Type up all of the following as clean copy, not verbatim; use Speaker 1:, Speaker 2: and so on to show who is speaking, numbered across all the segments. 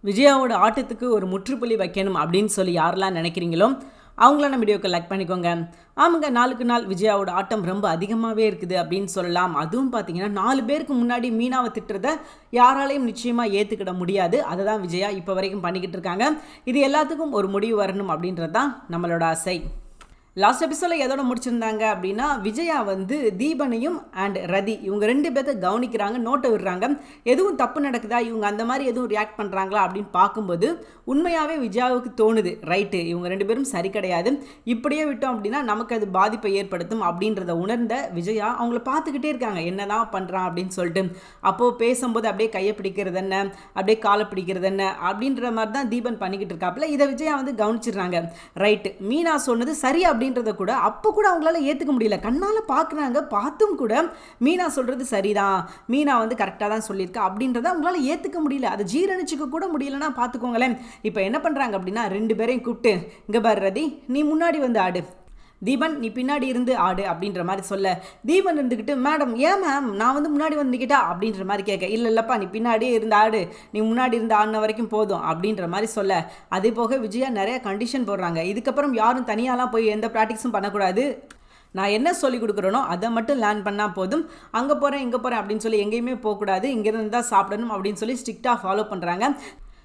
Speaker 1: விஜயாவோட ஆட்டத்துக்கு ஒரு முற்றுப்புள்ளி வைக்கணும் அப்படின்னு சொல்லி யாரெல்லாம் நினைக்கிறீங்களோ அவங்களான வீடியோக்கு லைக் பண்ணிக்கோங்க. ஆமாங்க, நாளுக்கு நாள் விஜயாவோட ஆட்டம் ரொம்ப அதிகமாகவே இருக்குது அப்படின்னு சொல்லலாம். அதுவும் பார்த்தீங்கன்னா 4 பேருக்கு முன்னாடி மீனாவை திட்டுறத யாராலையும் நிச்சயமாக ஏற்றுக்கிட முடியாது. அதை தான் விஜயா இப்போ வரைக்கும் பண்ணிக்கிட்டு இருக்காங்க. இது எல்லாத்துக்கும் ஒரு முடிவு வரணும் அப்படின்றது தான் நம்மளோட ஆசை. லாஸ்ட் எபிசோடில் எதோட முடிச்சிருந்தாங்க அப்படின்னா, விஜயா வந்து தீபனையும் அண்ட் ரதி இவங்க 2 பேர்த்த கவனிக்கிறாங்க, நோட்டை விடுறாங்க. எதுவும் தப்பு நடக்குதா, இவங்க அந்த மாதிரி எதுவும் ரியாக்ட் பண்ணுறாங்களா அப்படின்னு பார்க்கும்போது உண்மையாகவே விஜயாவுக்கு தோணுது, ரைட்டு இவங்க 2 பேரும் சரி கிடையாது, இப்படியே விட்டோம் அப்படின்னா நமக்கு அது பாதிப்பை ஏற்படுத்தும் அப்படின்றத உணர்ந்த விஜயா அவங்கள பார்த்துக்கிட்டே இருக்காங்க, என்னதான் பண்ணுறான் அப்படின்னு சொல்லிட்டு. அப்போது பேசும்போது அப்படியே கையை பிடிக்கிறது என்ன, அப்படியே காலை பிடிக்கிறது என்ன அப்படின்ற மாதிரி தான் தீபன் பண்ணிக்கிட்டு இருக்காப்புல. இதை விஜயா வந்து கவனிச்சிடுறாங்க. ரைட்டு, மீனா சொன்னது சரி அப்படின்றத கூட அப்போ கூட அவங்களால ஏற்றுக்க முடியல. கண்ணால் பார்க்குறாங்க, பார்த்தும் கூட மீனா சொல்கிறது சரிதான், மீனா வந்து கரெக்டாக தான் சொல்லியிருக்கா அப்படின்றத அவங்களால ஏற்றுக்க முடியல. அதை ஜீரணிச்சுக்க கூட முடியலன்னா பார்த்துக்கோங்களேன். இப்போ என்ன பண்ணுறாங்க அப்படின்னா 2 பேரையும் கூப்பிட்டு, இங்கே பாரு ரதி, நீ முன்னாடி வந்து ஆடு, தீபன் நீ பின்னாடி இருந்து ஆடு அப்படின்ற மாதிரி சொல்ல, தீபன் இருந்துக்கிட்டு மேடம் ஏன் மேம் நான் வந்து முன்னாடி வந்து நிற்கிட்டா அப்படின்ற மாதிரி கேட்க, இல்லைப்பா நீ பின்னாடியே இருந்து ஆடு, நீ முன்னாடி இருந்து ஆடின வரைக்கும் போதும் அப்படின்ற மாதிரி சொல்ல. அதே போக விஜயா நிறைய கண்டிஷன் போடுறாங்க, இதுக்கப்புறம் யாரும் தனியாலாம் போய் எந்த ப்ராக்டிஸும் பண்ணக்கூடாது, நான் என்ன சொல்லி கொடுக்குறேனோ அதை மட்டும் லேர்ன் பண்ணால் போதும், அங்கே போகிறேன் இங்கே போகிறேன் அப்படின்னு சொல்லி எங்கேயுமே போகக்கூடாது, இங்கேருந்து தான் சாப்பிடணும் அப்படின்னு சொல்லி ஸ்ட்ரிக்டாக ஃபாலோ பண்ணுறாங்க.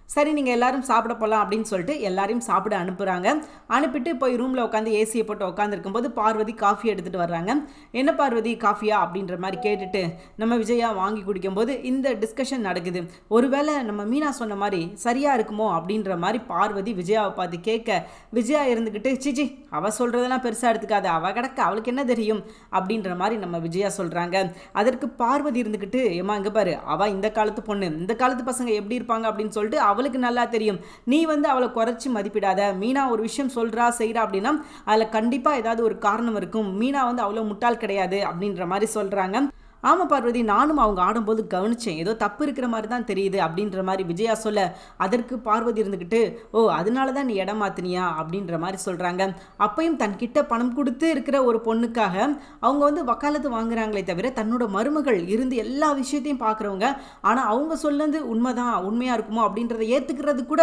Speaker 1: சரி நீங்கள் எல்லோரும் சாப்பிட போகலாம் அப்படின்னு சொல்லிட்டு எல்லாரையும் சாப்பிட அனுப்புகிறாங்க. அனுப்பிட்டு போய் ரூமில் உட்காந்து ஏசியை போட்டு உட்காந்துருக்கும்போது பார்வதி காஃபி எடுத்துகிட்டு வர்றாங்க. என்ன பார்வதி காஃபியா அப்படின்ற மாதிரி கேட்டுட்டு நம்ம விஜயா வாங்கி குடிக்கும்போது இந்த டிஸ்கஷன் நடக்குது. ஒருவேளை நம்ம மீனா சொன்ன மாதிரி சரியாக இருக்குமோ அப்படின்ற மாதிரி பார்வதி விஜயாவை பார்த்து கேட்க, விஜயா இருந்துக்கிட்டு சிச்சி அவள் சொல்கிறதெல்லாம் பெருசாக எடுத்துக்காது, அவள் கிடக்க அவளுக்கு என்ன தெரியும் அப்படின்ற மாதிரி நம்ம விஜயா சொல்கிறாங்க. அதற்கு பார்வதி இருந்துக்கிட்டு, ஏமா இங்கே பாரு, அவள் இந்த காலத்து பொண்ணு, இந்த காலத்து பசங்க எப்படி இருப்பாங்க அப்படின்னு சொல்லிட்டு அவளுக்கு நல்லா தெரியும், நீ வந்து அவளை குறைச்சி மதிப்பிடாத, மீனா ஒரு விஷயம் சொல்கிறா செய்கிறா அப்படின்னா அதில் கண்டிப்பாக ஏதாவது ஒரு காரணம் இருக்கும், மீனா வந்து அவ்வளோ முட்டாள் கிடையாது அப்படின்ற மாதிரி சொல்கிறாங்க. ஆமாம் பார்வதி, நானும் அவங்க ஆடும்போது கவனித்தேன், ஏதோ தப்பு இருக்கிற மாதிரி தான் தெரியுது அப்படின்ற மாதிரி விஜயா சொல்ல, அதற்கு பார்வதி இருந்துக்கிட்டு, ஓ அதனால தான் நீ இடம் மாற்றினியா அப்படின்ற மாதிரி சொல்கிறாங்க. அப்பையும் தன்கிட்ட பணம் கொடுத்து இருக்கிற ஒரு பொண்ணுக்காக அவங்க வந்து வக்காலத்து வாங்குறாங்களே தவிர தன்னோட மருமகள் இருந்து எல்லா விஷயத்தையும் பார்க்குறவங்க, ஆனால் அவங்க சொன்னது உண்மைதான், உண்மையாக இருக்குமோ அப்படின்றத ஏற்றுக்கிறது கூட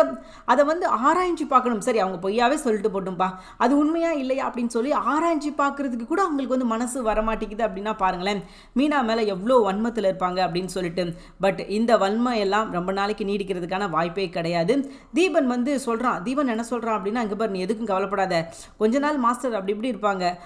Speaker 1: அதை வந்து ஆராய்ச்சி பார்க்கணும். சரி அவங்க பொய்யாவே சொல்லிட்டு போட்டும்பா, அது உண்மையா இல்லையா அப்படின்னு சொல்லி ஆராய்ச்சி பார்க்குறதுக்கு கூட அவங்களுக்கு வந்து மனசு வரமாட்டேங்குது அப்படின்னா பாருங்களேன், மீனா மேலே எவ்வளோ வன்மத்தில் இருப்பாங்க அப்படின்னு சொல்லிட்டு. பட் இந்த வன்மை எல்லாம் ரொம்ப நாளைக்கு நீடிக்கிறதுக்கான வாய்ப்பே கிடையாது. தீபன் வந்து சொல்கிறான், தீபன் என்ன சொல்கிறான் அப்படின்னா, இங்கே பாரு நீ எதுக்கும் கவலைப்படாத, கொஞ்ச நாள் மாஸ்டர் அப்படி இப்படி இருப்பாங்க,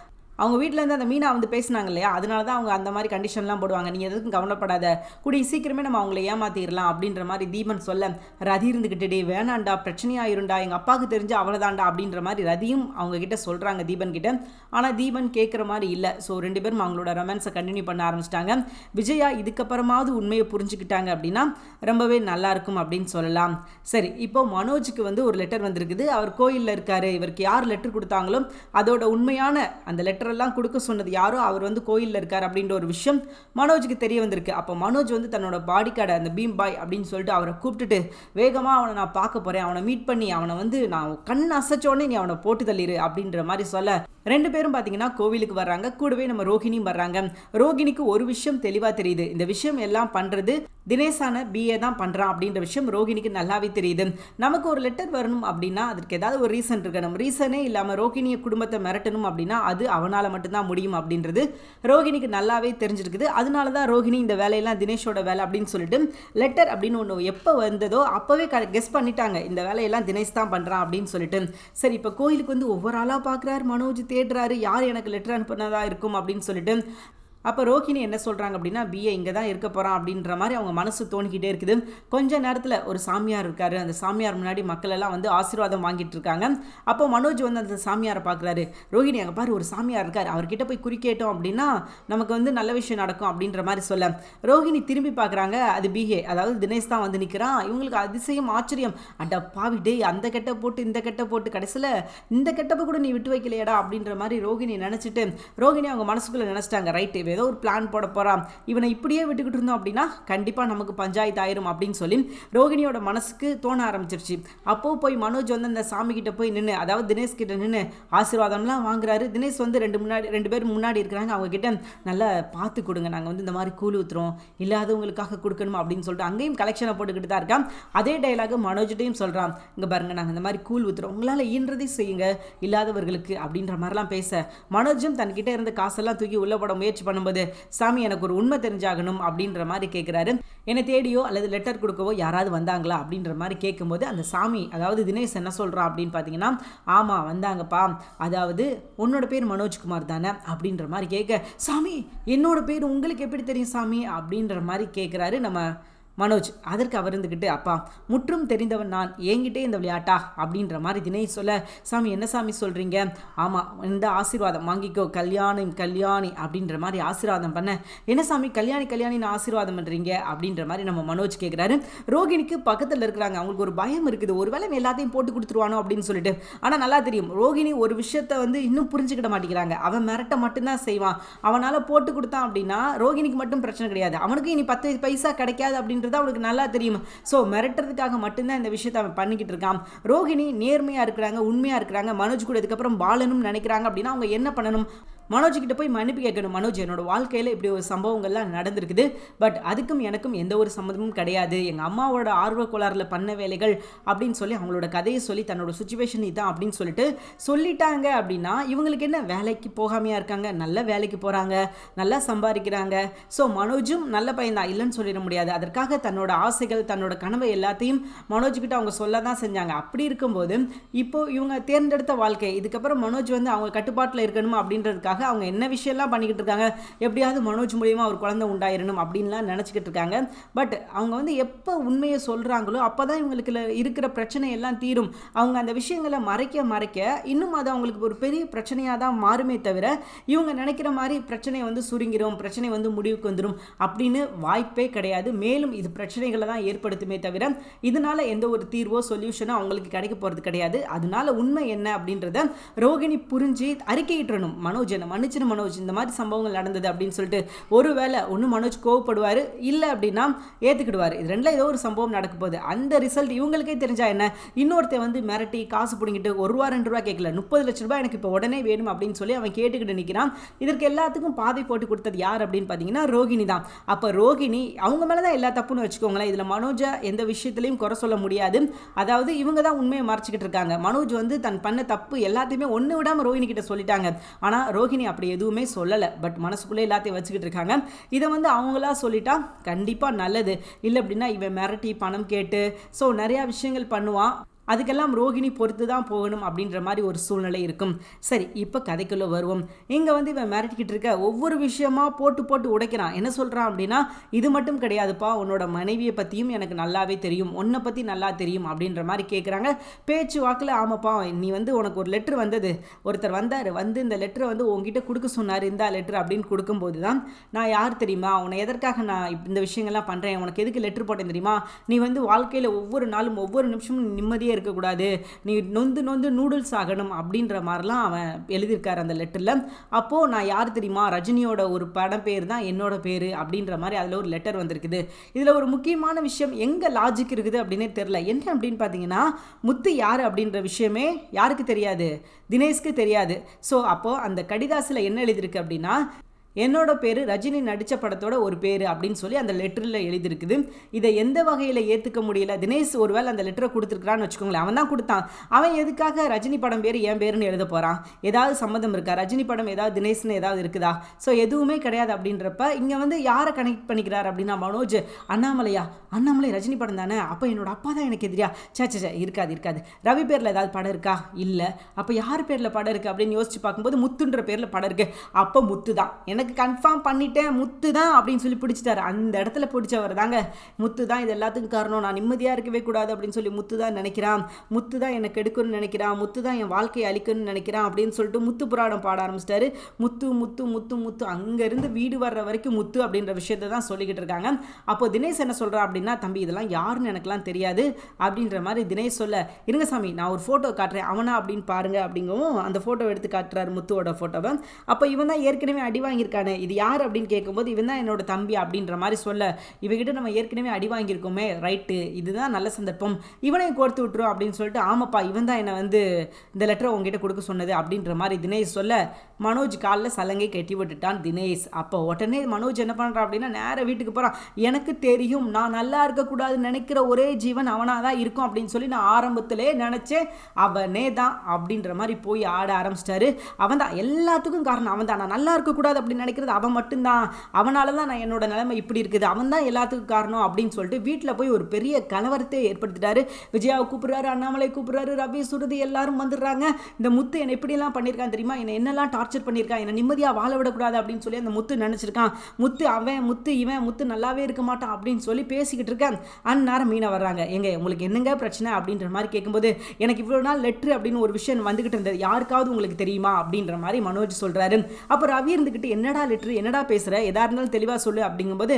Speaker 1: அவங்க வீட்டிலேருந்து அந்த மீனா வந்து பேசினாங்க இல்லையா, அதனால தான் அவங்க அந்த மாதிரி கண்டிஷன்லாம் போடுவாங்க, நீங்கள் எதுக்கும் கவலைப்படாத, கூடிய சீக்கிரமே நம்ம அவங்கள ஏமாற்றிடலாம் அப்படின்ற மாதிரி தீபன் சொல்ல, ரதி இருந்துக்கிட்டே வேணாண்டா பிரச்சனையாயிருண்டா, எங்கள் அப்பாவுக்கு தெரிஞ்சு அவ்வளோதாண்டா அப்படின்ற மாதிரி ரதியும் அவங்க கிட்ட சொல்கிறாங்க தீபன் கிட்ட. ஆனால் தீபன் கேட்குற மாதிரி இல்லை. ஸோ 2 பேரும் அவங்களோட ரொமான்ஸை கண்டினியூ பண்ண ஆரம்பிச்சிட்டாங்க. விஜயா இதுக்கப்புறமாவது உண்மையை புரிஞ்சுக்கிட்டாங்க அப்படின்னா ரொம்பவே நல்லாயிருக்கும் அப்படின்னு சொல்லலாம். சரி, இப்போ மனோஜுக்கு வந்து ஒரு லெட்டர் வந்திருக்குது, அவர் கோயிலில் இருக்கார், இவருக்கு யார் லெட்டர் கொடுத்தாங்களோ அதோட உண்மையான அந்த லெட்டர் எல்லாம் கொடுக்க சொன்னது யாரோ அவர் வந்து கோயிலில் இருக்கார் அப்படின்ற ஒரு விஷயம் மனோஜுக்கு தெரிய வந்திருக்கு. அப்போ மனோஜ் வந்து தன்னோட பாடி கார்டை அந்த பீம் பாய் அப்படின்னு சொல்லிட்டு அவரை கூப்பிட்டுட்டு, வேகமாக அவனை நான் பார்க்க போகிறேன், அவனை மீட் பண்ணி அவனை வந்து நான் கண் அசைச்சோடனே நீ அவனை போட்டு தள்ளிடு அப்படின்ற மாதிரி சொல்ல, 2 பேரும் பார்த்தீங்கன்னா கோவிலுக்கு வர்றாங்க. கூடவே நம்ம ரோஹிணியும் வர்றாங்க. ரோஹிணிக்கு ஒரு விஷயம் தெளிவாக தெரியுது, இந்த விஷயம் எல்லாம் பண்ணுறது தினேஷான பிஏ தான் பண்ணுறான் அப்படின்ற விஷயம் ரோஹிணிக்கு நல்லாவே தெரியுது. நமக்கு ஒரு லெட்டர் வரணும் அப்படின்னா அதுக்கு ஏதாவது ஒரு ரீசன் இருக்கணும், ரீசனே இல்லாமல் ரோஹிணியை குடும்பத்தை மிரட்டணும் அப்படின்னா அது அவனால் மட்டும்தான் முடியும் அப்படின்றது ரோஹிணிக்கு நல்லாவே தெரிஞ்சிருக்குது. அதனால தான் ரோஹிணி இந்த வேலையெல்லாம் தினேஷோட வேலை அப்படின்னு சொல்லிட்டு லெட்டர் அப்படின்னு ஒன்று எப்போ வந்ததோ அப்போவே கெஸ் பண்ணிட்டாங்க, இந்த வேலையெல்லாம் தினேஷ் தான் பண்ணுறான் அப்படின்னு சொல்லிட்டு. சரி, இப்போ கோயிலுக்கு வந்து ஒவ்வொரு ஆளாக பார்க்குறாரு மனோஜ், தேடுறாரு யார் எனக்கு லெட்டர் அனுப்புனதா இருக்கும் அப்படின்னு சொல்லிட்டு. அப்போ ரோஹிணி என்ன சொல்கிறாங்க அப்படின்னா, பிஏ இங்கே தான் இருக்க போகிறான் அப்படின்ற மாதிரி அவங்க மனசு தோணிக்கிட்டே இருக்குது. கொஞ்ச நேரத்தில் ஒரு சாமியார் இருக்கார், அந்த சாமியார் முன்னாடி மக்கள் எல்லாம் வந்து ஆசீர்வாதம் வாங்கிட்டு இருக்காங்க. அப்போ மனோஜ் வந்து அந்த சாமியாரை பார்க்குறாரு, ரோஹிணி அங்கே பாரு ஒரு சாமியார் இருக்கார், அவர்கிட்ட போய் குறிக்கேட்டோம் அப்படின்னா நமக்கு வந்து நல்ல விஷயம் நடக்கும் அப்படின்ற மாதிரி சொல்ல, ரோஹிணி திரும்பி பார்க்குறாங்க, அது பிஏ அதாவது தினேஷ் தான் வந்து நிற்கிறான். இவங்களுக்கு அதிசயம் ஆச்சரியம், அட பாவி டே அந்த கெட்ட போட்டு இந்த கெட்ட போட்டு கடைசியில் இந்த கெட்டப்பை கூட நீ விட்டு வைக்கலையடா அப்படின்ற மாதிரி ரோஹிணி நினச்சிட்டு, ரோஹிணி அவங்க மனசுக்குள்ளே நினச்சிட்டாங்க, ரைட்டு இவன் ஏதோ ஒரு பிளான் போட போகிறான், இவனை இப்படியே விட்டுக்கிட்டு இருந்தோம் அப்படின்னா கண்டிப்பாக நமக்கு பஞ்சாயத்து ஆயிரும் அப்படின்னு சொல்லி ரோகிணியோட மனசுக்கு தோண ஆரம்பிச்சிருச்சு. அப்போது போய் மனோஜ் வந்து அந்த சாமி கிட்ட போய் நின்று, அதாவது தினேஷ் கிட்ட நின்று ஆசீர்வாதம்லாம் வாங்குறாரு. தினேஷ் வந்து ரெண்டு பேர் முன்னாடி இருக்கிறாங்க. அவங்க கிட்ட நல்லா பார்த்து கொடுங்க, நாங்கள் வந்து இந்த மாதிரி கூழ் ஊற்றுறோம், இல்லாதவங்களுக்காக கொடுக்கணும் அப்படின்னு சொல்லிட்டு அங்கேயும் கலெக்ஷனை போட்டுக்கிட்டு தான் இருக்கான். அதே டைலாக மனோஜ்ட்டையும் சொல்கிறான், இங்கே பாருங்க நாங்கள் இந்த மாதிரி கூழ் ஊற்றுறோம், உங்களால் ஈன்றதையும் செய்யுங்க இல்லாதவர்களுக்கு அப்படின்ற மாதிரிலாம் பேச மனோஜும் தன்கிட்ட இருந்த காசெல்லாம் தூக்கி உள்ள போட முயற்சி பண்ணும்போது, சாமி எனக்கு ஒரு உண்மை தெரிஞ்சாகணும் அப்படின்ற மாதிரி கேட்குறாரு. என்னை தேடியோ அல்லது லெட்டர் கொடுக்கவோ யாராவது வந்தாங்களா அப்படின்ற மாதிரி கேட்கும்போது அந்த சாமி, அதாவது தினேஷ் என்ன சொல்கிறான் அப்படின்னு பார்த்தீங்கன்னா, ஆமாம் வந்தாங்கப்பா, அதாவது உன்னோட பேர் மனோஜ்குமார் தானே அப்படின்ற மாதிரி கேட்க, சாமி என்னோட பேர் உங்களுக்கு எப்படி தெரியும் சாமி அப்படின்ற மாதிரி கேட்குறாரு நம்ம மனோஜ். அதற்கு அவர் இருந்துக்கிட்டு, அப்பா முற்றும் தெரிந்தவன் நான், என்கிட்டே இந்த விளையாட்டா அப்படின்ற மாதிரி தினேஷ் சொல்ல, சாமி என்ன சாமி சொல்கிறீங்க, ஆமாம் இந்த ஆசீர்வாதம் வாங்கிக்கோ, கல்யாணி அப்படின்ற மாதிரி ஆசீர்வாதம் பண்ண, என்ன சாமி கல்யாணின்னு ஆசீர்வாதம் பண்ணுறீங்க அப்படின்ற மாதிரி நம்ம மனோஜ் கேட்குறாரு. ரோகிணிக்கு பக்கத்தில் இருக்கிறாங்க, அவங்களுக்கு ஒரு பயம் இருக்குது, ஒருவேளை எல்லாத்தையும் போட்டு கொடுத்துருவானோ அப்படின்னு சொல்லிட்டு. ஆனால் நல்லா தெரியும் ரோகிணி ஒரு விஷயத்தை வந்து இன்னும் புரிஞ்சுக்கிட மாட்டேங்கிறாங்க. அவன் மிரட்ட மட்டும்தான் செய்வான், அவனால் போட்டு கொடுத்தான் அப்படின்னா ரோகிணிக்கு மட்டும் பிரச்சனை கிடையாது, அவனுக்கு இனி 10 பைசா கிடைக்காது அப்படின்னு அவனுக்கு நல்லா தெரியும். ஸோ மிரட்டுறதுக்காக மட்டும்தான் இந்த விஷயத்தை அவன் பண்ணிக்கிட்டு இருக்கான். ரோகிணி நேர்மையாக இருக்கிறாங்க, உண்மையாக இருக்கிறாங்க, மனோஜ் கூட இதுக்கப்புறம் வாழணும்னு நினைக்கிறாங்க அப்படின்னா அவங்க என்ன பண்ணணும், மனோஜ் கிட்ட போய் மன்னிப்பு கேட்கணும். மனோஜ் என்னோட வாழ்க்கையில் இப்படி ஒரு சம்பவங்கள்லாம் நடந்திருக்குது, பட் அதுக்கும் எனக்கும் எந்த ஒரு சம்மந்தமும் கிடையாது, எங்கள் அம்மாவோட ஆர்வ கோளாறுல பண்ண வேலைகள் அப்படின்னு சொல்லி அவங்களோட கதையை சொல்லி தன்னோட சுச்சுவேஷன் இதான் அப்படின்னு சொல்லிட்டு சொல்லிட்டாங்க அப்படின்னா இவங்களுக்கு என்ன, வேலைக்கு போகாமையாக இருக்காங்க, நல்ல வேலைக்கு போகிறாங்க, நல்லா சம்பாதிக்கிறாங்க. ஸோ மனோஜும் நல்ல பையன்தான், இல்லைன்னு சொல்லிட முடியாது. அதற்காக தன்னோட ஆசைகள் தன்னோட கனவை எல்லாத்தையும் மனோஜ்கிட்ட அவங்க சொல்ல தான் செஞ்சாங்க. அப்படி இருக்கும்போது இப்போ இவங்க தேர்ந்தெடுத்த வாழ்க்கை, இதுக்கப்புறம் மனோஜ் வந்து அவங்க கட்டுப்பாட்டில் இருக்கணும் அப்படின்றதுக்காக அவங்க என்ன விஷயம்லாம் பண்ணிக்கிட்டு இருக்காங்க, எப்படியாவது மனோஜ் மூலியமாக ஒரு குழந்தை உண்டாயிரணும் அப்படின்லாம் நினச்சிக்கிட்டு இருக்காங்க. பட் அவங்க வந்து எப்போ உண்மையை சொல்கிறாங்களோ அப்போ தான் இவங்களுக்கு இருக்கிற பிரச்சனை எல்லாம் தீரும். அவங்க அந்த விஷயங்களை மறைக்க இன்னும் அது அவங்களுக்கு ஒரு பெரிய பிரச்சனையாக தான் மாறுமே தவிர இவங்க நினைக்கிற மாதிரி பிரச்சனையை வந்து சுருங்கிடும், பிரச்சனை வந்து முடிவுக்கு வந்துடும் அப்படின்னு வாய்ப்பே கிடையாது. மேலும் இது பிரச்சனைகளை தான் ஏற்படுத்துமே தவிர இதனால எந்த ஒரு தீர்வோ சொல்யூஷனோ அவங்களுக்கு கிடைக்க போகிறது கிடையாது. அதனால உண்மை என்ன அப்படின்றத ரோகிணி புரிஞ்சு அறிக்கையிட்டணும், மனோஜ் என்ன மன்னிச்சிரு மனோஜ், இந்த மாதிரி சம்பவங்கள் நடந்தது அப்படின்னு சொல்லிட்டு. ஒருவேளை ஒன்று மனோஜ் கோவப்படுவார், இல்லை அப்படின்னா ஏற்றுக்கிடுவார். இது ரெண்டில் ஏதோ ஒரு சம்பவம் நடக்க போகுது. அந்த ரிசல்ட் இவங்களுக்கே தெரிஞ்சா என்ன, இன்னொருத்தர் வந்து மிரட்டி காசு பிடிங்கிட்டு ₹1 ₹2 கேட்கல, 30 லட்ச ரூபாய் எனக்கு இப்போ உடனே வேணும் அப்படின்னு சொல்லி அவன் கேட்டுக்கிட்டு நிற்கிறான். இதற்கு எல்லாத்துக்கும் பாதை போட்டு கொடுத்தது யார் அப்படின்னு பார்த்தீங்கன்னா ரோகிணி தான். அப்போ ரோகிணி அவங்க மேலே தான் எல்லா தப்புன்னு வச்சுக்கோங்களேன். இதில் மனோஜை எந்த விஷயத்துலையும் குறை சொல்ல முடியாது. அதாவது இவங்க தான் உண்மையை மறைச்சிக்கிட்டு இருக்காங்க. மனோஜ் வந்து தன் பண்ண தப்பு எல்லாத்தையுமே ஒன்று விடாமல் ரோகிணி கிட்ட சொல்லிட்டாங்க. ஆனால் ரோகிணி அப்படி எதுவுமே சொல்லலை, பட் மனசுக்குள்ளே எல்லாத்தையும் வச்சுக்கிட்டு இருக்காங்க. இதை வந்து அவங்களா சொல்லிட்டா கண்டிப்பாக நல்லது, இல்லை அப்படின்னா இவன் மிரட்டி பணம் கேட்டு ஸோ நிறையா விஷயங்கள் பண்ணுவான். அதுக்கெல்லாம் ரோகிணி பொறுத்து தான் போகணும் அப்படின்ற மாதிரி ஒரு சூழ்நிலை இருக்கும். சரி, இப்போ கதைக்குள்ளே வருவோம். இங்கே வந்து இவன் மிரட்டிக்கிட்டு இருக்க ஒவ்வொரு விஷயமா போட்டு உடைக்கிறான். என்ன சொல்கிறான் அப்படின்னா, இது மட்டும் கிடையாதுப்பா, உன்னோட மனைவியை பற்றியும் எனக்கு நல்லாவே தெரியும், உன்னை பற்றி நல்லா தெரியும் அப்படின்ற மாதிரி கேட்குறாங்க. பேச்சு வாக்கில், ஆமாப்பா நீ வந்து உனக்கு ஒரு லெட்ரு வந்தது, ஒருத்தர் வந்தார், வந்து இந்த லெட்டரை வந்து உங்ககிட்ட கொடுக்க சொன்னார், இந்த லெட்ரு அப்படின்னு கொடுக்கும்போது தான் நான் யார் தெரியுமா, உன்னை எதற்காக நான் இந்த விஷயங்கள்லாம் பண்ணுறேன், உனக்கு எதுக்கு லெட்ரு போட்டேன் தெரியுமா, நீ வந்து வாழ்க்கையில் ஒவ்வொரு நாளும் ஒவ்வொரு நிமிஷமும் நிம்மதியாக இருக்கக்கூடாது, நீ நொந்து நூடுல்ஸ் ஆகணும் அப்படின்ற மாதிரிலாம் அவன் எழுதியிருக்கார் அந்த லெட்டரில். அப்போது நான் யார் தெரியுமா, ரஜினியோட ஒரு படம் பேர் தான் என்னோட பேர் அப்படின்ற மாதிரி அதில் ஒரு லெட்டர் வந்திருக்குது. இதில் ஒரு முக்கியமான விஷயம் எங்கே லாஜிக் இருக்குது அப்படின்னே தெரில. என்ன அப்படின்னு பார்த்தீங்கன்னா, முத்து யார் அப்படின்ற விஷயமே யாருக்கு தெரியாது, தினேஷ்க்கு தெரியாது. ஸோ அப்போது அந்த கடிதாசில் என்ன எழுதியிருக்கு அப்படின்னா, என்னோட பேர் ரஜினி நடித்த படத்தோட ஒரு பேர் அப்படின்னு சொல்லி அந்த லெட்டரில் எழுதியிருக்குது. இதை எந்த வகையில் ஏற்றுக்க முடியல. தினேஷ் ஒருவேளை அந்த லெட்டரை கொடுத்துருக்குறான்னு வச்சுக்கோங்களேன், அவன் தான் கொடுத்தான், அவன் எதுக்காக ரஜினி படம் பேர் என் பேருன்னு எழுத போகிறான், ஏதாவது சம்மந்தம் இருக்கா, ரஜினி படம் ஏதாவது தினேஷ்னு ஏதாவது இருக்குதா, ஸோ எதுவுமே கிடையாது. அப்படின்றப்ப இங்கே வந்து யாரை கனெக்ட் பண்ணிக்கிறார் அப்படின்னா, மனோஜ் அண்ணாமலை ரஜினி படம் தானே, அப்போ என்னோட அப்பா தான் எனக்கு எதிரியா, சே இருக்காது, ரவி பேரில் ஏதாவது படம் இருக்கா, இல்லை, அப்போ யார் பேரில் படம் இருக்குது அப்படின்னு யோசிச்சு பார்க்கும்போது முத்துன்ற பேரில் படம் இருக்குது, அப்போ முத்து தான், எனக்கு கன்ஃபார்ம் பண்ணிட்டேன், முத்து தான் அப்படின்னு சொல்லி பிடிச்சிட்டாரு. அந்த இடத்துல பிடிச்சவர் தாங்க முத்து தான், இது எல்லாத்துக்கும் காரணம், நான் நிம்மதியாக இருக்கவே கூடாது அப்படின்னு சொல்லி முத்து தான் நினைக்கிறான், முத்து தான் எனக்கு எடுக்கணும்னு நினைக்கிறான், முத்து தான் என் வாழ்க்கையை அழிக்கணும்னு நினைக்கிறான் அப்படின்னு சொல்லிட்டு முத்து புராணம் பாட ஆரம்பிச்சிட்டாரு. முத்து முத்து முத்து முத்து அங்கேருந்து வீடு வர்ற வரைக்கும் முத்து அப்படின்ற விஷயத்தை தான் சொல்லிக்கிட்டு இருக்காங்க. அப்போ தினேஷ் என்ன சொல்கிறா அப்படின்னா, தம்பி இதெல்லாம் யாருன்னு எனக்குலாம் தெரியாது அப்படின்ற மாதிரி தினேஷ் சொல்ல, இருங்க சாமி நான் ஒரு ஃபோட்டோ காட்டுறேன், அவனா அப்படின்னு பாருங்க அப்படிங்கவும் அந்த ஃபோட்டோ எடுத்து காட்டுறாரு, முத்துவோட ஃபோட்டோவை. அப்போ இவன் தான் ஏற்கனவே அடி வாங்கியிருக்கான் இருக்கானே இது யார் அப்படின்னு கேட்கும்போது இவன் தான் என்னோட தம்பி அப்படின்ற மாதிரி சொல்ல, இவகிட்ட நம்ம ஏற்கனவே அடி வாங்கியிருக்கோமே, ரைட்டு இதுதான் நல்ல சந்தர்ப்பம், இவனையும் கோர்த்து விட்டுரும் அப்படின்னு சொல்லிட்டு, ஆமாப்பா இவன் தான் என்னை வந்து இந்த லெட்டரை உங்ககிட்ட கொடுக்க சொன்னது அப்படின்ற மாதிரி தினேஷ் சொல்ல, மனோஜ் காலில் சலங்கை கட்டி விட்டுட்டான் தினேஷ். அப்போ உடனே மனோஜ் என்ன பண்ணுறான் அப்படின்னா நேராக வீட்டுக்கு போகிறான். எனக்கு தெரியும் நான் நல்லா இருக்கக்கூடாதுன்னு நினைக்கிற ஒரே ஜீவன் அவனாக தான் இருக்கும் அப்படின்னு சொல்லி நான் ஆரம்பத்திலே நினச்சேன், அவனே தான் அப்படின்ற மாதிரி போய் ஆட ஆரம்பிச்சிட்டாரு. அவன் தான் எல்லாத்துக்கும் காரணம், அவன் தான். நான் நல்லா இருக்கக்கூடாது அப்படின்னு நினைக்கிறது அவன் மட்டும்தான், அவனால தான் நான் என்னோட நிலைமை இப்படி இருக்குது, அவன் தான் எல்லாத்துக்கும் காரணம் அப்படின்னு சொல்லிட்டு வீட்டில் போய் ஒரு பெரிய கலவரத்தை ஏற்படுத்திட்டாரு. விஜயாவை கூப்பிடுறாரு, அண்ணாமலை கூப்பிடுறாரு, ரவி சுருதி எல்லாரும் வந்துடுறாங்க. இந்த முத்து என்னை எப்படியெல்லாம் பண்ணியிருக்கான் தெரியுமா, என்னை என்னெல்லாம் டார்ச்சர் பண்ணியிருக்கான், என்னை நிம்மதியாக வாழ விடக்கூடாது அப்படின்னு சொல்லி அந்த முத்து நினச்சிருக்கான். முத்து அவன், முத்து இவன், முத்து நல்லாவே இருக்க மாட்டான் அப்படின்னு சொல்லி பேசிக்கிட்டு இருக்கேன். அந்நேரம் மீனா வர்றாங்க. எங்க உங்களுக்கு என்னங்க பிரச்சனை அப்படின்ற மாதிரி கேட்கும்போது, எனக்கு இவ்வளோ நாள் லெட்ரு அப்படின்னு ஒரு விஷயம் வந்துகிட்டு இருந்தது, யாருக்காவது உங்களுக்கு தெரியுமா அப்படின்ற மாதிரி மனோஜ் சொல்றாரு. அப்போ ரவி இருந்துக்கிட்டு என்னடா லெட்ரு, என்னடா பேசுகிற, எதா இருந்தாலும் தெளிவாக சொல்லு அப்படிங்கும்போது,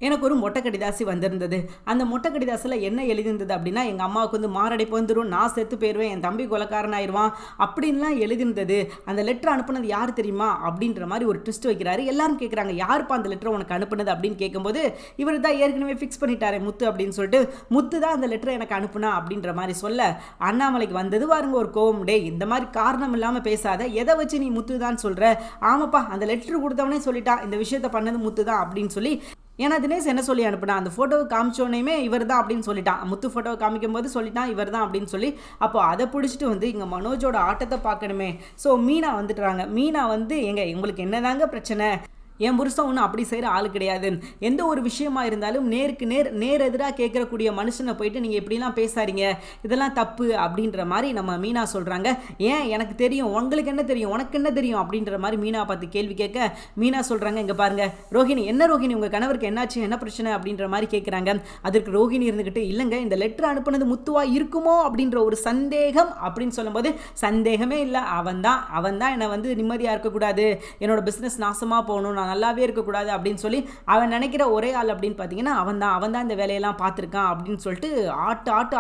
Speaker 1: எனக்கு ஒரு மொட்டை கடிதாசி வந்திருந்தது. அந்த மொட்டை கடிதாசில் என்ன எழுதியிருந்தது அப்படின்னா, எங்கள் அம்மாவுக்கு வந்து மாரடைப்பு வந்துடும், நான் செத்து போயிடுவேன், என் தம்பி கொலைக்காரன் ஆயிடுவான் அப்படின்லாம் எழுதியிருந்தது. அந்த லெட்டர் அனுப்புனது யார் தெரியுமா அப்படின்ற மாதிரி ஒரு ட்விஸ்ட் வைக்கிறாரு. எல்லாரும் கேட்குறாங்க, யாருப்பா அந்த லெட்டரை உனக்கு அனுப்புனது அப்படின்னு கேட்கும்போது, இவர் தான் ஏற்கனவே ஃபிக்ஸ் பண்ணிட்டாரு முத்து அப்படின்னு சொல்லிட்டு, முத்து தான் அந்த லெட்டரை எனக்கு அனுப்புனா அப்படின்ற மாதிரி சொல்ல, அண்ணாமலைக்கு வந்தது பாருங்க ஒரு கோவம். டே இந்த மாதிரி காரணம் இல்லாமல் பேசாத, எதை வச்சு நீ முத்து தான் சொல்கிற, ஆமாப்பா அந்த லெட்டர் கொடுத்தவனே சொல்லிட்டான் இந்த விஷயத்தை பண்ணது முத்து தான் அப்படின்னு சொல்லி. ஏன்னா தினேஷ் என்ன சொல்லி அனுப்புனா, அந்த ஃபோட்டோவை காமிச்சோன்னே இவர் தான் அப்படின்னு சொல்லிட்டான், முத்து ஃபோட்டோவை காமிக்கும் போது சொல்லிட்டான் இவர் தான் அப்படின்னு சொல்லி. அப்போ அதை பிடிச்சிட்டு வந்து இங்கே மனோஜோட ஆட்டத்தை பார்க்கணுமே. ஸோ மீனா வந்துட்டுறாங்க. மீனா வந்து எங்க உங்களுக்கு என்னதாங்க பிரச்சனை, என் புருஷன் ஒன்றும் அப்படி செய்கிற ஆள் கிடையாது, எந்த ஒரு விஷயமா இருந்தாலும் நேருக்கு நேர் எதிராக கேட்கக்கூடிய மனுஷனை போயிட்டு நீங்கள் எப்படிலாம் பேசாதீங்க, இதெல்லாம் தப்பு அப்படின்ற மாதிரி நம்ம மீனா சொல்கிறாங்க. ஏன் எனக்கு தெரியும், உங்களுக்கு என்ன தெரியும், உனக்கு என்ன தெரியும் அப்படின்ற மாதிரி மீனா பார்த்து கேள்வி கேட்க, மீனா சொல்கிறாங்க, இங்கே பாருங்க ரோஹிணி, என்ன ரோஹிணி உங்கள் கணவருக்கு என்னாச்சு, என்ன பிரச்சனை அப்படின்ற மாதிரி கேட்குறாங்க. அதற்கு ரோஹிணி இருந்துக்கிட்டு, இல்லைங்க இந்த லெட்டர் அனுப்புனது முத்துவா இருக்குமோ அப்படின்ற ஒரு சந்தேகம் அப்படின்னு சொல்லும்போது, சந்தேகமே இல்லை, அவன் தான் என்னை வந்து நிம்மதியாக இருக்கக்கூடாது, என்னோட பிஸ்னஸ் நாசமாக போகணும், நான் நல்லாவே இருக்கக்கூடாது அப்படின்னு சொல்லி அவன் நினைக்கிற ஒரே ஆள் அப்படின்னு பார்த்தீங்கன்னா அவன் தான் இந்த வேலையெல்லாம் பார்த்துருக்கான் அப்படின்னு சொல்லிட்டு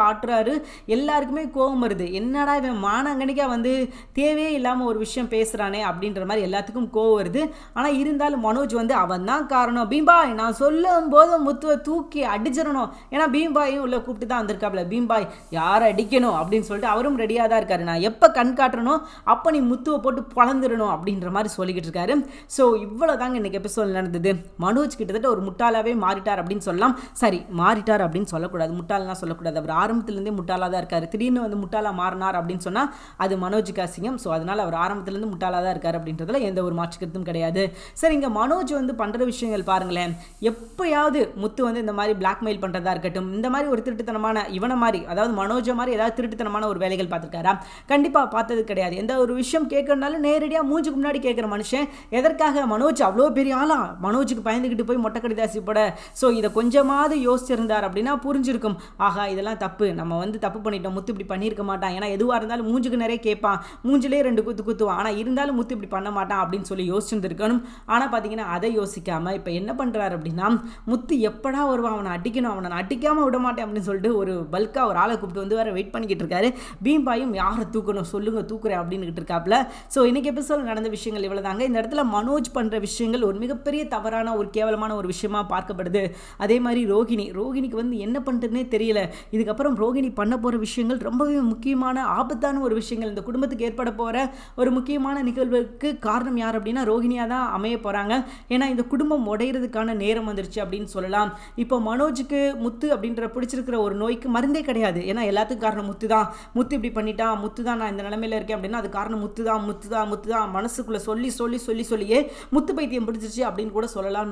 Speaker 1: ஆட்டுறாரு. எல்லாருக்குமே கோபம் வருது, என்னடா இவன் மானங்கணிக்கா வந்து தேவையே இல்லாமல் ஒரு விஷயம் பேசுகிறானே அப்படின்ற மாதிரி எல்லாத்துக்கும் கோவம் வருது. ஆனால் இருந்தாலும் மனோஜ் வந்து அவன் தான் காரணம், பீம்பாய் நான் சொல்லும் போது முத்துவை தூக்கி அடிச்சிடணும், ஏன்னா பீம்பாயும் உள்ள கூப்பிட்டு தான் வந்திருக்காப்ல, பீம்பாய் யாரை அடிக்கணும் அப்படின்னு சொல்லிட்டு அவரும் ரெடியாக தான் இருக்காரு, நான் எப்போ கண் காட்டணும் அப்போ நீ முத்துவை போட்டு பழந்துடணும் அப்படின்ற மாதிரி சொல்லிக்கிட்டு இருக்காரு. ஸோ இவ்வளோ தாங்க இன்னைக்கு எபிசோட் நடந்தது. மனோஜ் கிட்டத்தட்ட ஒரு முட்டாளாவே மாறிட்டார் அப்படின்னு சொல்லலாம். சரி மாறிட்டார் அப்படின்னு சொல்லக்கூடாது, முட்டாள்லாம் சொல்லக்கூடாது, அவர் ஆரம்பத்திலேருந்தே முட்டாளாக தான் இருக்கார். திடீர்னு வந்து முட்டாளாக மாறினார் அப்படின்னு சொன்னால் அது மனோஜுக்கு அசிங்கம். ஸோ அதனால் அவர் ஆரம்பத்திலேருந்து முட்டாளாக தான் இருக்கார் அப்படின்றதுல எந்த ஒரு மாற்றுக்கருத்தும் கிடையாது. சரி இங்கே மனோஜ் வந்து பண்ணுற விஷயங்கள் பாருங்களேன், எப்போயாவது முத்து வந்து இந்த மாதிரி பிளாக்மெயில் பண்ணுறதா இருக்கட்டும், இந்த மாதிரி ஒரு திருட்டுத்தனமான இவனை மாதிரி அதாவது மனோஜை மாதிரி ஏதாவது திருட்டுத்தனமான ஒரு வேலைகள் பார்த்துருக்காரா, கண்டிப்பாக பார்த்தது கிடையாது. எந்த ஒரு விஷயம் கேட்கறதுனாலும் நேரடியாக மூஞ்சுக்கு முன்னாடி கேட்குற மனுஷன், எதற்காக மனோஜ் அவ்வளோ பெரிய ஆளா, மனோஜுக்கு பயந்துக்கிட்டு போய் மொட்டை கடிதாசி போட. ஸோ இதை கொஞ்சமாவது யோசிச்சிருந்தார் அப்படின்னா புரிஞ்சிருக்கும், ஆகா இதெல்லாம் தப்பு, நம்ம வந்து தப்பு பண்ணிட்டோம், முத்து இப்படி பண்ணியிருக்க மாட்டான், ஏன்னா எதுவாக இருந்தாலும் மூஞ்சுக்கு நிறைய கேட்பான், மூஞ்சிலே 2 குத்துவான், ஆனால் இருந்தாலும் முத்து இப்படி பண்ண மாட்டான் அப்படின்னு சொல்லி யோசிச்சுருந்துருக்கணும். ஆனால் பார்த்தீங்கன்னா அதை யோசிக்காமல் இப்போ என்ன பண்ணுறாரு அப்படின்னா, முத்து எப்படா வருவான், அவனை அடிக்கணும், அவனை அடிக்காமல் விட மாட்டேன் அப்படின்னு சொல்லிட்டு ஒரு பல்காக ஒரு ஆளை கூப்பிட்டு வந்து வேறு வெயிட் பண்ணிக்கிட்டு இருக்காரு. பீம்பாயும் யாரை தூக்கணும் சொல்லுங்க தூக்குறேன் அப்படின்னுக்கிட்டு இருக்காப்புல. ஸோ இன்னைக்கு எபிசோட் நடந்த விஷயங்கள் இவ்வளோ தாங்க. இந்த இடத்துல மனோஜ் பண்ணுற விஷயங்கள் ஒரு மிகப்பெரிய தவறான ஒரு கேவலமான ஒரு விஷயமா பார்க்கப்படுது. அதே மாதிரி ரோகிணிக்கு வந்து என்ன பண்ணுறதுனே தெரியல. இதுக்கப்புறம் ரோகிணி பண்ண போகிற விஷயங்கள் ரொம்பவே முக்கியமான ஆபத்தான ஒரு விஷயங்கள், இந்த குடும்பத்துக்கு ஏற்பட போகிற ஒரு முக்கியமான நிகழ்வுக்கு காரணம் யார் அப்படின்னா ரோகிணியாக தான் அமைய போகிறாங்க. ஏன்னா இந்த குடும்பம் உடையிறதுக்கான நேரம் வந்துருச்சு அப்படின்னு சொல்லலாம். இப்போ மனோஜுக்கு முத்து அப்படின்ற பிடிச்சிருக்கிற ஒரு நோய்க்கு மருந்தே கிடையாது, ஏன்னா எல்லாத்துக்கும் காரணம் முத்து தான், முத்து இப்படி பண்ணிட்டான், முத்து தான் நான் இந்த நிலைமையில இருக்கேன் அப்படின்னா அது காரணம் முத்து தான் மனசுக்குள்ளே சொல்லியே முத்து பைத்தியம் பிடிச்சிருச்சு அப்படின்னு கூட சொல்லலாம்.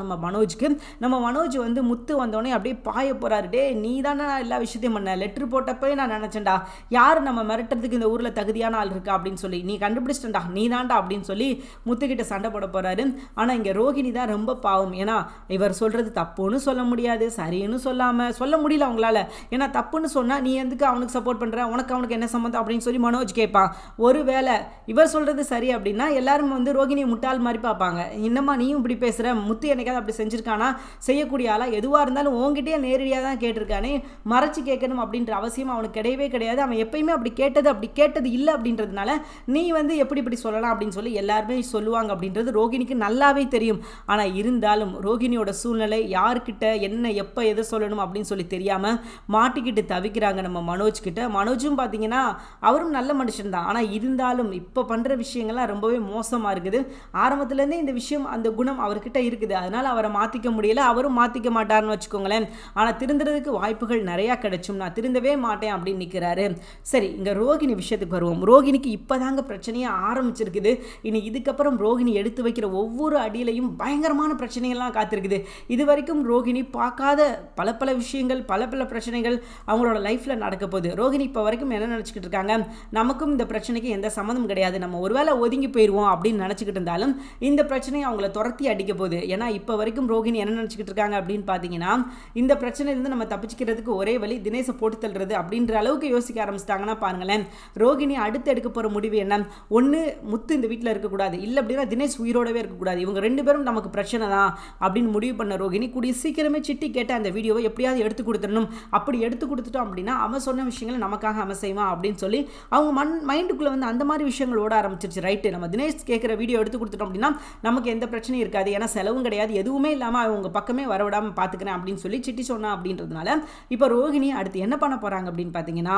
Speaker 1: நம்ம மனோஜ் வந்து முத்து வந்தோடனே அப்படியே பாய போறாரு. டே நீ தானே எல்லா விஷயத்தையும் பண்ண, லெட்டர் போட்டப்பே நான் நினைச்சேன்டா யார் நம்ம மிரட்டுறதுக்கு இந்த ஊரில் தகுதியான ஆள் இருக்கா அப்படின்னு சொல்லி, நீ கண்டுபிடிச்சிட்டா நீ தான்டா அப்படின்னு சொல்லி முத்துக்கிட்ட சண்டை போட போறாரு. ஆனால் இங்கே ரோகிணி தான் ரொம்ப பாவம், ஏன்னா இவர் சொல்றது தப்புன்னு சொல்ல முடியாது, சரின்னு சொல்ல முடியல அவங்களால. ஏன்னா தப்புன்னு சொன்னால் நீ எதுக்கு அவனுக்கு சப்போர்ட் பண்ணுற, உனக்கு அவனுக்கு என்ன சம்மந்தம் அப்படின்னு சொல்லி மனோஜ் கேட்பான். ஒருவேளை இவர் சொல்றது சரி அப்படின்னா எல்லாரும் வந்து ரோகிணியை முட்டாள் மாதிரி பார்ப்பாங்க, என்னம்மா நீயும் இப்படி பேசுகிற, முத்து என்னைக்காவது அப்படி செஞ்சுருக்கானா, செய்யக்கூடிய ஆளா, எதுவாக இருந்தாலும் உங்ககிட்டயே நேரடியாக தான் கேட்டிருக்கானே, மறைச்சி கேட்கணும் அப்படின்ற அவசியம் அவனுக்கு கிடையவே கிடையாது. அவன் எப்பயுமே அப்படி கேட்டது இல்லை அப்படின்றதுனால நீ வந்து எப்படி இப்படி சொல்லலாம் அப்படின்னு சொல்லி எல்லாருமே சொல்லுவாங்க அப்படின்றது ரோகிணிக்கு நல்லாவே தெரியும். ஆனால் இருந்தாலும் ரோகிணியோட சூழ்நிலை யார்கிட்ட என்ன எப்போ எதை சொல்லணும் அப்படின்னு சொல்லி தெரியாமல் மாட்டிக்கிட்டு தவிக்கிறாங்க நம்ம மனோஜ் கிட்ட. மனோஜும் பார்த்தீங்கன்னா அவரும் நல்ல மனுஷன் தான், ஆனால் இருந்தாலும் இப்போ பண்ணுற விஷயங்கள்லாம் ரொம்பவே மோசமாக இருக்குது. ஆரம்பத்துலேருந்தே இந்த விஷயம் அந்த குணம் அவர்கிட்ட இருக்குது, அதனால் அவரை மாற்றிக்க முடியல, அவரும் மாற்றிக்க மாட்டார்னு வச்சுக்கோங்களேன். ஆனால் திருந்துறதுக்கு வாய்ப்புகள் நிறையா கிடைச்சும் நான் திருந்தவே மாட்டேன் அப்படின்னு நிற்கிறாரு. சரி, இங்கே ரோகிணி விஷயத்துக்கு வருவோம். ரோகிணிக்கு இப்போதாங்க பிரச்சனையே ஆரம்பிச்சிருக்குது. இனி இதுக்கப்புறம் ரோகிணி எடுத்து வைக்கிற ஒவ்வொரு அடியிலையும் பயங்கரமான பிரச்சனைகள்லாம் காத்திருக்குது. இது வரைக்கும் ரோகிணி பார்க்காத பல விஷயங்கள், பல பிரச்சனைகள் அவங்களோட லைஃப்பில் நடக்க போகுது. ரோகிணி இப்போ வரைக்கும் என்ன நினச்சிக்கிட்டு இருக்காங்க, நமக்கும் இந்த பிரச்சனைக்கு எந்த சம்மந்தம் கிடையாது, நம்ம ஒருவேளை ஒதுங்கி போயிடுவோம் அப்படின்னு நினச்சிக்கிட்டு இருந்தாலும் இந்த பிரச்சனையை அவங்கள துரத்தி அடிக்க போகுது. ஏன்னா இப்போ வரைக்கும் ரோகிணி என்ன நினச்சிக்கிட்டு இருக்காங்க அப்படின்னு பார்த்தீங்கன்னா, இந்த பிரச்சனையிலேருந்து நம்ம தப்பிச்சுக்கிறதுக்கு ஒரே வழி தினேஷை போட்டு தள்ளுறது அப்படின்ற அளவுக்கு யோசிக்க ஆரம்பிச்சிட்டாங்கன்னா பாருங்களேன். ரோகிணி அடுத்து எடுக்க போகிற முடிவு என்ன, ஒன்று முத்து இந்த வீட்டில் இருக்கக்கூடாது, இல்லை அப்படின்னா தினேஷ் உயிரோடவே இருக்கக்கூடாது, இவங்க 2 பேரும் நமக்கு பிரச்சனை தான் அப்படின்னு முடிவு பண்ண ரோகிணி கூடிய சீக்கிரமே சிட்டி கேட்ட அந்த வீடியோவை எப்படியாவது எடுத்து கொடுத்துடணும். அப்படி எடுத்து கொடுத்துட்டோம் அப்படின்னா அவன் சொன்ன விஷயங்களை நமக்காக அவன் செய்வான் அப்படின்னு சொல்லி அவங்க மைண்டுக்குள்ளே வந்து அந்த மாதிரி விஷயங்கள் ஓட ஆரம்பிச்சிருச்சு. ரைட்டு, நம்ம தினேஷ் கேட்குற வீடியோ எடுத்து கொடுத்துட்டோம் அப்படின்னா நமக்கு எந்த பிரச்சனையும் இருக்காது, ஏன்னா செலவும் கிடையாது, எதுவுமே இல்லாமல் அவங்க பக்கமே வரவிடாமல் பார்த்துக்கிறேன் அப்படின்னு சொல்லி சிட்டி சொன்னா அப்படின்றதுனால இப்போ ரோகிணி அடுத்து என்ன பண்ண போகிறாங்க அப்படின்னு பார்த்தீங்கன்னா,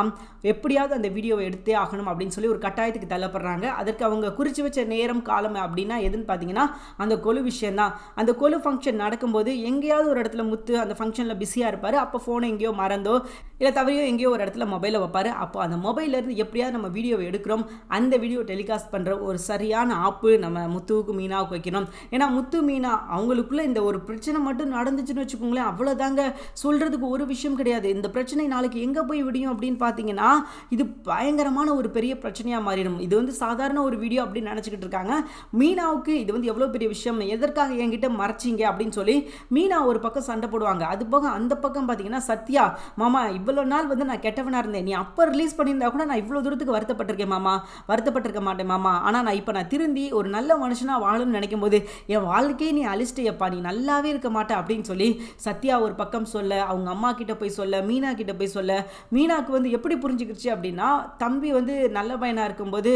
Speaker 1: எப்படியாவது அந்த வீடியோவை எடுத்தே ஆகணும் அப்படின்னு சொல்லி ஒரு கட்டாயத்துக்கு தள்ளப்படுறாங்க. அதற்கு அவங்க குறித்து வச்ச நேரம் காலம் அப்படின்னா எதுன்னு பார்த்தீங்கன்னா அந்த கொலு விஷயம் தான். அந்த கொலு ஃபங்க்ஷன் நடக்கும்போது எங்கேயாவது ஒரு இடத்துல முத்து அந்த ஃபங்க்ஷனில் பிஸியாக இருப்பார். அப்போ ஃபோனை எங்கேயோ மறந்தோ இல்லை தவறியோ எங்கேயோ ஒரு இடத்துல மொபைலை வைப்பார். அப்போ அந்த மொபைலேருந்து எப்படியாவது நம்ம வீடியோவை எடுக்கிறோம், அந்த வீடியோ டெலிகாஸ்ட் பண்ணுற ஒரு சரியான ஆப்பு நம்ம முத்துவுக்கு மீனாவுக்கு வைக்கணும். ஏன்னா முத்து மீனா அவங்களுக்குள்ளே இந்த ஒரு பிரச்சனை மட்டும் நடந்துச்சுன்னு வச்சுக்கோங்களேன், அவ்வளோதாங்க, சொல்கிறதுக்கு ஒரு விஷயம் கிடையாது. இந்த பிரச்சனை நாளைக்கு எங்கே போய் விடியும் அப்படின்னு பார்த்தீங்கன்னா இது பயங்கரமான ஒரு பெரிய பிரச்சனையாக மாறிடும். இது வந்து சாதாரண ஒரு வீடியோ அப்படின்னு நினச்சிக்கிட்டு இருக்காங்க. மீனாவுக்கு இது வந்து எவ்வளோ பெரிய விஷயம், எதற்காக என்கிட்ட மறைச்சிங்க அப்படின்னு சொல்லி மீனா ஒரு பக்கம் சண்டை போடுவாங்க. அது போக அந்த பக்கம் பார்த்தீங்கன்னா சத்யா, மாமா இவ்வளோ நாள் வந்து நான் கெட்டவனாக இருந்தேன், நீ அப்போ ரிலீஸ் பண்ணியிருந்தா கூட நான் இவ்வளோ தூரத்துக்கு வருத்தப்பட்டிருக்கேன் மாமா, வருத்தப்பட்டிருக்க மாட்டேன் மாமா, ஆனால் நான் இப்போ நான் திருந்தி ஒரு நல்ல மனுஷனாக வாழணும்னு நினைக்கும் போது என் வாழ்க்கையை நீ அழிச்சிட்டேப்பா, நீ நல்லாவே இருக்க மாட்டே அப்படின்னு சொல்லி சத்யா ஒரு பக்கம் சொல்ல, அவங்க அம்மா கிட்ட போய் சொல்ல, மீனா கிட்ட போய் சொல்ல, மீனாவுக்கு வந்து எப்படி புரிஞ்சுக்கிடுச்சு அப்படின்னா தம்பி வந்து நல்ல பையனாக இருக்கும்போது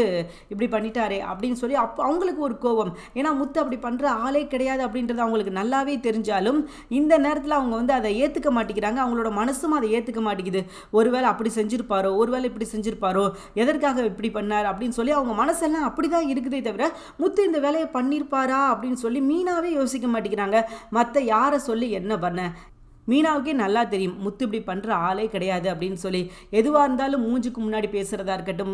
Speaker 1: இப்படி பண்ணிட்டாரே அப்படின்னு சொல்லி அப்போ அவங்களுக்கு ஒரு கோபம். ஏன்னா முத்து அப்படி பண்ணுற ஆளே கிடையாது அப்படின்றது அவங்களுக்கு நல்லாவே தெரிஞ்சாலும் இந்த நேரத்தில் அவங்க வந்து அதை ஏற்றுக்க மாட்டேங்கிறாங்க. அவங்களோட மனசும் அதை ஏற்றுக்க மாட்டேங்குது. ஒருவேளை அப்படி செஞ்சிருப்பாரோ, ஒருவேளை இப்படி செஞ்சிருப்பாரோ, எதற்காக இப்படி பண்ணார் அப்படின்னு சொல்லி அவங்க மனசெல்லாம் அப்படி தான் இருக்குதே தவிர முத்து இந்த வேலையை பண்ணியிருப்பாரா அப்படின்னு சொல்லி மீனாவே யோசிக்க மாட்டேங்கிறாங்க. மற்ற யாரை சொல்லி என்ன பண்ண, மீனாவுக்கே நல்லா தெரியும் முத்து இப்படி பண்ணுற ஆளே கிடையாது அப்படின்னு சொல்லி. எதுவாக இருந்தாலும் மூஞ்சுக்கு முன்னாடி பேசுகிறதா இருக்கட்டும்,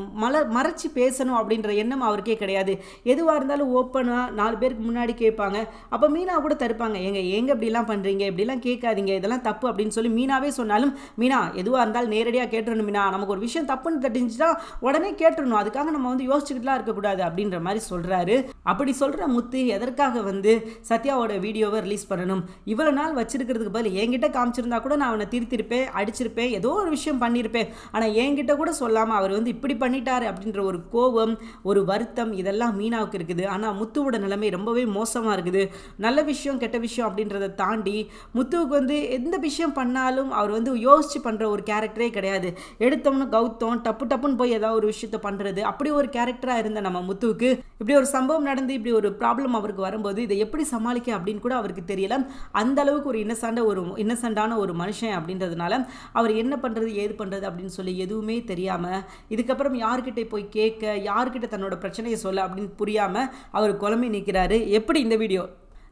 Speaker 1: மறைச்சி பேசணும் அப்படின்ற எண்ணம் அவருக்கே கிடையாது. எதுவாக இருந்தாலும் ஓப்பனாக 4 பேருக்கு முன்னாடி கேட்பாங்க. அப்போ மீனா கூட தருப்பாங்க, எங்க இப்படிலாம் பண்ணுறீங்க, இப்படிலாம் கேட்காதீங்க, இதெல்லாம் தப்பு அப்படின்னு சொல்லி மீனாவே சொன்னாலும், மீனா எதுவாக இருந்தாலும் நேரடியாக கேட்டுறணும் மீனா, நமக்கு ஒரு விஷயம் தப்புன்னு தட்டிஞ்சுட்டா உடனே கேட்டுடணும், அதுக்காக நம்ம வந்து யோசிச்சுக்கிட்டுலாம் இருக்கக்கூடாது அப்படின்ற மாதிரி சொல்கிறாரு. அப்படி சொல்கிற முத்து எதற்காக வந்து சத்யாவோட வீடியோவை ரிலீஸ் பண்ணணும், இவ்வளோ நாள் வச்சிருக்கிறதுக்கு பதில் என்கிட்ட காமிச்சிருந்தா கூட நான் அவனை திருத்திருப்பேன், அடிச்சிருப்பேன், ஏதோ ஒரு விஷயம் பண்ணியிருப்பேன். ஆனால் என்கிட்ட கூட சொல்லாமல் அவர் வந்து இப்படி பண்ணிட்டாரு அப்படின்ற ஒரு கோபம், ஒரு வருத்தம், இதெல்லாம் மீனாவுக்கு இருக்குது. ஆனால் முத்துவோட நிலைமை ரொம்பவே மோசமாக இருக்குது. நல்ல விஷயம் கெட்ட விஷயம் அப்படின்றத தாண்டி முத்துவுக்கு வந்து எந்த விஷயம் பண்ணாலும் அவர் வந்து யோசிச்சு பண்ணுற ஒரு கேரக்டரே கிடையாது. எடுத்தோம்னு கௌத்தம் டப்புன்னு போய் ஏதாவது ஒரு விஷயத்த பண்ணுறது, அப்படி ஒரு கேரக்டராக இருந்த நம்ம முத்துவுக்கு இப்படி ஒரு சம்பவம் நடந்து இப்படி ஒரு ப்ராப்ளம் அவருக்கு வரும்போது இதை எப்படி சமாளிக்க அப்படின்னு கூட அவருக்கு தெரியல. அந்த அளவுக்கு ஒரு இன்னசென்டான ஒரு மனுஷன் அப்படின்றதுனால அவர் என்ன பண்ணுறது ஏது பண்ணுறது அப்படின்னு சொல்லி எதுவுமே தெரியாமல், இதுக்கப்புறம் யார்கிட்ட போய் கேட்க, யார்கிட்ட தன்னோட பிரச்சனையை சொல்ல அப்படின்னு புரியாமல் அவர் குழம்பி நிற்கிறாரு. எப்படி இந்த வீடியோ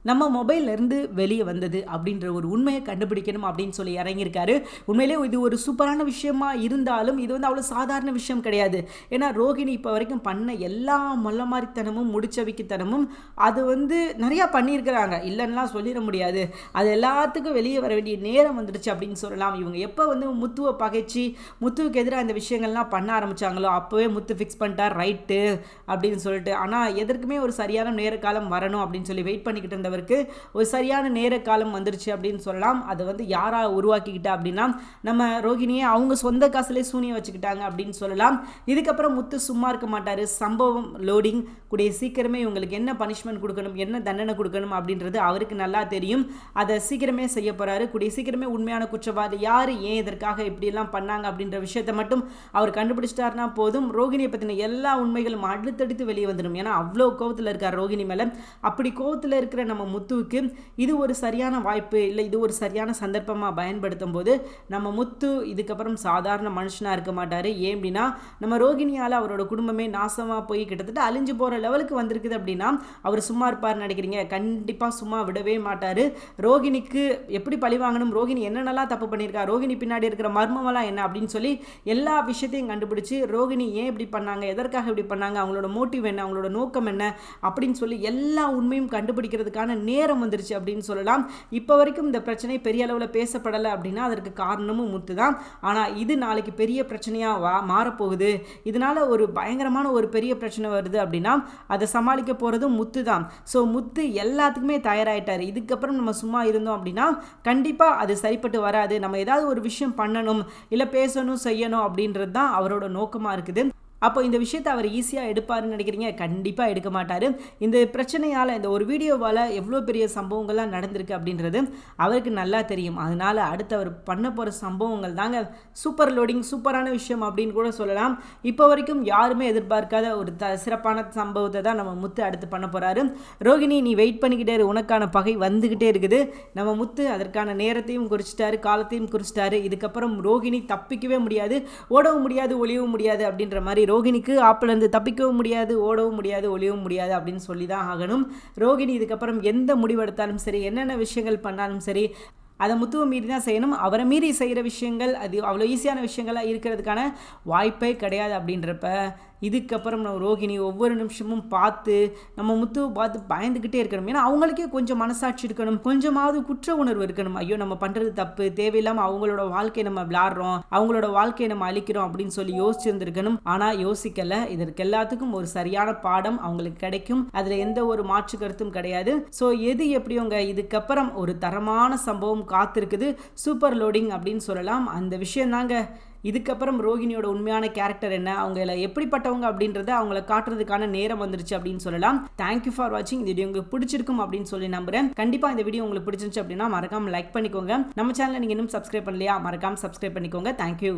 Speaker 1: நம்ம மொபைல்லேருந்து வெளியே வந்தது அப்படின்ற ஒரு உண்மையை கண்டுபிடிக்கணும் அப்படின்னு சொல்லி இறங்கியிருக்காரு. உண்மையிலே இது ஒரு சூப்பரான விஷயமா இருந்தாலும் இது வந்து அவ்வளோ சாதாரண விஷயம் கிடையாது. ஏன்னா ரோகிணி இப்போ வரைக்கும் பண்ண எல்லா மொல்லமாரித்தனமும் முடிச்சவிக்கித்தனமும் அது வந்து நிறையா பண்ணியிருக்கிறாங்க, இல்லைன்னா சொல்லிட முடியாது. அது எல்லாத்துக்கும் வெளியே வர வேண்டிய நேரம் வந்துடுச்சு அப்படின்னு சொல்லலாம். இவங்க எப்போ வந்து முத்துவை பகைச்சி முத்துவுக்கு எதிராக இந்த விஷயங்கள்லாம் பண்ண ஆரம்பித்தாங்களோ அப்போவே முத்து ஃபிக்ஸ் பண்ணிட்டார் ரைட்டு அப்படின்னு சொல்லிட்டு. ஆனால் எதற்குமே ஒரு சரியான நேர காலம் வரணும் அப்படின்னு சொல்லி வெயிட் பண்ணிக்கிட்டு இருந்த கொண்டவருக்கு ஒரு சரியான நேர காலம் வந்துருச்சு அப்படின்னு சொல்லலாம். அதை வந்து யாரா உருவாக்கிக்கிட்டா அப்படின்னா நம்ம ரோகிணியை அவங்க சொந்த காசுலேயே சூனியம் வச்சுக்கிட்டாங்க அப்படின்னு சொல்லலாம். இதுக்கப்புறம் முத்து சும்மா இருக்க மாட்டார். சம்பவம் லோடிங் கூடிய சீக்கிரமே இவங்களுக்கு என்ன பனிஷ்மெண்ட் கொடுக்கணும், என்ன தண்டனை கொடுக்கணும் அப்படின்றது அவருக்கு நல்லா தெரியும். அதை சீக்கிரமே செய்ய போகிறாரு. கூடிய சீக்கிரமே உண்மையான குற்றவாளி யார், ஏன் இதற்காக இப்படியெல்லாம் பண்ணாங்க அப்படின்ற விஷயத்தை மட்டும் அவர் கண்டுபிடிச்சிட்டாருனா போதும். ரோகிணியை பற்றின எல்லா உண்மைகளும் அடுத்தடுத்து வெளியே வந்துடும். ஏன்னா அவ்வளோ கோவத்தில் இருக்கார் ரோகிணி மேலே. அப்படி கோவத்தில் இருக்கிற நம்ம முத்துவுக்கு இது ஒரு சரியான வாய்ப்பு இல்லை, இது ஒரு சரியான சந்தர்ப்பமாக பயன்படுத்தும் போது நம்ம முத்து இதுக்கப்புறம் சாதாரண மனுஷனாக இருக்க மாட்டார். ஏன் அப்படின்னா நம்ம ரோகிணியால் அவரோட குடும்பமே நாசமாக போய் கிட்டத்தட்ட அழிஞ்சு போகிற லெவலுக்கு வந்திருக்குது. அப்படின்னா அவர் சும்மா இருப்பார்னு நினைக்கிறீங்க? கண்டிப்பாக சும்மா விடவே மாட்டார். ரோகிணிக்கு எப்படி பழி வாங்கணும், ரோகிணி என்னென்னலாம் தப்பு பண்ணியிருக்கா, ரோகிணி பின்னாடி இருக்கிற மர்மமெல்லாம் என்ன அப்படின்னு சொல்லி எல்லா விஷயத்தையும் கண்டுபிடிச்சு ரோகிணி ஏன் இப்படி பண்ணாங்க, எதற்காக இப்படி பண்ணாங்க, அவங்களோட மோட்டிவ் என்ன, அவங்களோட நோக்கம் என்ன அப்படின்னு சொல்லி எல்லா உண்மையும் கண்டுபிடிக்கிறதுக்கான நேரம் வந்துருச்சு அப்படின்னு சொல்லலாம். இப்போ வரைக்கும் இந்த பிரச்சனை பெரிய அளவில் பேசப்படலை அப்படின்னா அதற்கு காரணமும் முத்து தான். ஆனால் இது நாளைக்கு பெரிய பிரச்சனையாக மாறப்போகுது. இதனால் ஒரு பயங்கரமான ஒரு பெரிய பிரச்சனை வருது அப்படின்னா அதை சமாளிக்க போகிறதும் முத்து தான். ஸோ முத்து எல்லாத்துக்குமே தயாராகிட்டார். இதுக்கப்புறம் நம்ம சும்மா இருந்தோம் அப்படின்னா கண்டிப்பாக அது சரிப்பட்டு வராது. நம்ம ஏதாவது ஒரு விஷயம் பண்ணணும், இல்லை பேசணும், செய்யணும் அப்படின்றது தான் அவரோட நோக்கமாக இருக்குது. அப்போ இந்த விஷயத்தை அவர் ஈஸியாக எடுப்பாருன்னு நினைக்கிறீங்க? கண்டிப்பாக எடுக்க மாட்டார். இந்த பிரச்சனையால், இந்த ஒரு வீடியோவால் எவ்வளோ பெரிய சம்பவங்கள்லாம் நடந்திருக்கு அப்படின்றது அவருக்கு நல்லா தெரியும். அதனால் அடுத்து அவர் பண்ண போகிற சம்பவங்கள் தாங்க சூப்பர் லோடிங், சூப்பரான விஷயம் அப்படின்னு கூட சொல்லலாம். இப்போ வரைக்கும் யாருமே எதிர்பார்க்காத ஒரு சிறப்பான சம்பவத்தை தான் நம்ம முத்து அடுத்து பண்ண போகிறாரு. ரோகிணி, நீ வெயிட் பண்ணிக்கிட்டே இரு, உனக்கான பகை வந்துக்கிட்டே இருக்குது. நம்ம முத்து அதற்கான நேரத்தையும் குறிச்சிட்டாரு, காலத்தையும் குறிச்சிட்டாரு. இதுக்கப்புறம் ரோகிணி தப்பிக்கவே முடியாது, ஓடவும் முடியாது, ஒளியவும் முடியாது அப்படின்ற மாதிரி ரோகிணிக்கு ஆப்பிலேருந்து தப்பிக்கவும் முடியாது, ஓடவும் முடியாது, ஒளியவும் முடியாது அப்படின்னு சொல்லி தான் ஆகணும். ரோகிணி இதுக்கப்புறம் எந்த முடிவெடுத்தாலும் சரி, என்னென்ன விஷயங்கள் பண்ணாலும் சரி, அதை முத்துவை மீறி தான் செய்யணும். அவரை மீறி செய்கிற விஷயங்கள் அது அவ்வளோ ஈஸியான விஷயங்களாக இருக்கிறதுக்கான வாய்ப்பே கிடையாது. அப்படின்றப்ப இதுக்கப்புறம் நம்ம ரோகிணி ஒவ்வொரு நிமிஷமும் பார்த்து நம்ம முத்துவை பார்த்து பயந்துக்கிட்டே இருக்கணும். ஏன்னா அவங்களுக்கே கொஞ்சம் மனசாட்சி இருக்கணும், கொஞ்சமாவது குற்ற உணர்வு இருக்கணும். ஐயோ நம்ம பண்ணுறது தப்பு, தேவையில்லாமல் அவங்களோட வாழ்க்கையை நம்ம விளாடுறோம், அவங்களோட வாழ்க்கையை நம்ம அழிக்கிறோம் அப்படின்னு சொல்லி யோசிச்சிருந்துருக்கணும். ஆனால் யோசிக்கலை. இதற்கு எல்லாத்துக்கும் ஒரு சரியான பாடம் அவங்களுக்கு கிடைக்கும், அதில் எந்த ஒரு மாற்று கருத்தும் கிடையாது. ஸோ எது எப்படியோங்க, இதுக்கப்புறம் ஒரு தரமான சம்பவம் காத்திருக்குது. சூப்பர் லோடிங் அப்படின்னு சொல்லலாம். அந்த விஷயம் தாங்க இதுக்கப்புறம் ரோகிணியோட உண்மையான கேரக்டர் என்ன, அவங்கள எப்படிப்பட்டவங்க அப்படின்றத அவங்கள காட்டுறதுக்கான நேரம் வந்துருச்சு அப்படின்னு சொல்லலாம். தேங்க்யூ ஃபார் வாட்சிங். இந்த வீடியோ உங்களுக்கு பிடிச்சிருக்கும் அப்படின்னு சொல்லி நம்புறேன். கண்டிப்பாக இந்த வீடியோ உங்களுக்கு பிடிச்சிருந்துச்சு அப்படின்னா மறக்காம லைக் பண்ணிக்கோங்க. நம்ம சேனலை நீங்கள் இன்னும் சப்ஸ்கிரைப் பண்ணலையா, மறக்காம சப்ஸ்கிரைப் பண்ணிக்கோங்க. தேங்க்யூ.